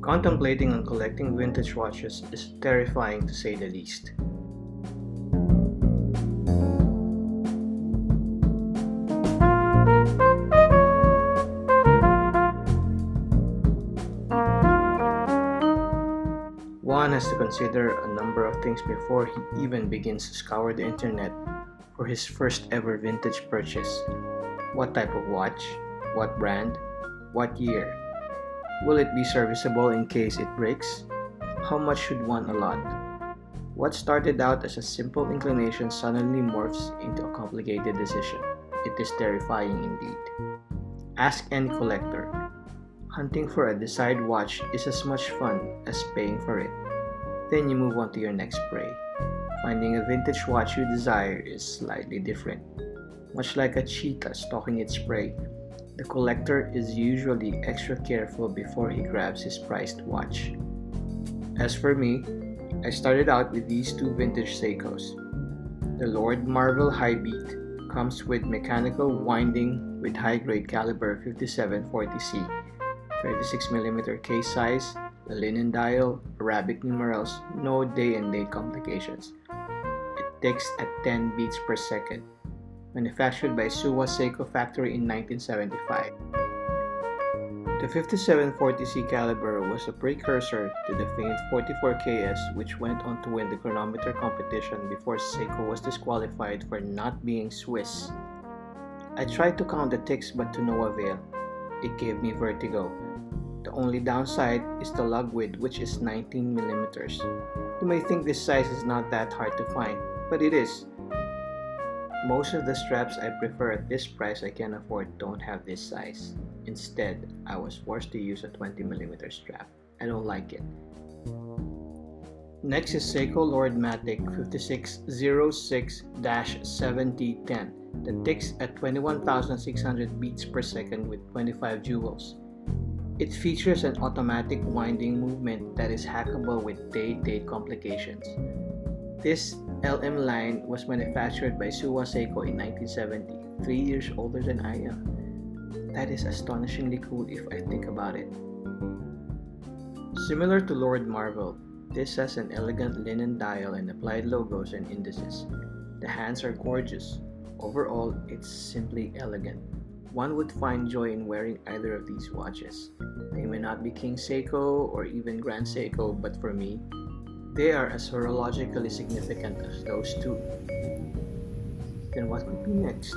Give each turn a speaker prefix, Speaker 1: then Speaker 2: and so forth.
Speaker 1: Contemplating on collecting vintage watches is terrifying to say the least. One has to consider a number of things before he even begins to scour the internet for his first ever vintage purchase. What type of watch? What brand? What year? Will it be serviceable in case it breaks? How much should one allot? What started out as a simple inclination suddenly morphs into a complicated decision. It is terrifying indeed. Ask any collector. Hunting for a desired watch is as much fun as paying for it. Then you move on to your next prey. Finding a vintage watch you desire is slightly different. Much like a cheetah stalking its prey, the collector is usually extra careful before he grabs his prized watch. As for me, I started out with these two vintage Seikos. The Lord Marvel High Beat comes with mechanical winding with high-grade caliber 5740C, 36mm case size, the linen dial, Arabic numerals, no day and date complications. It ticks at 10 beats per second. Manufactured by Suwa Seiko factory in 1975. The 5740C caliber was a precursor to the famed 44KS, which went on to win the chronometer competition before Seiko was disqualified for not being Swiss. I tried to count the ticks but to no avail. It gave me vertigo. The only downside is the lug width, which is 19mm. You may think this size is not that hard to find, but it is. Most of the straps I prefer at this price I can afford don't have this size. Instead, I was forced to use a 20mm strap. I don't like it. Next is Seiko Lord Matic 5606-7T10 that ticks at 21,600 beats per second with 25 jewels. It features an automatic winding movement that is hackable with day-date complications. This LM line was manufactured by Suwa Seiko in 1970, 3 years older than I am. That is astonishingly cool if I think about it. Similar to Lord Marvel, this has an elegant linen dial and applied logos and indices. The hands are gorgeous. Overall, it's simply elegant. One would find joy in wearing either of these watches. They may not be King Seiko or even Grand Seiko, but for me, they are as horologically significant as those two. Then what could be next?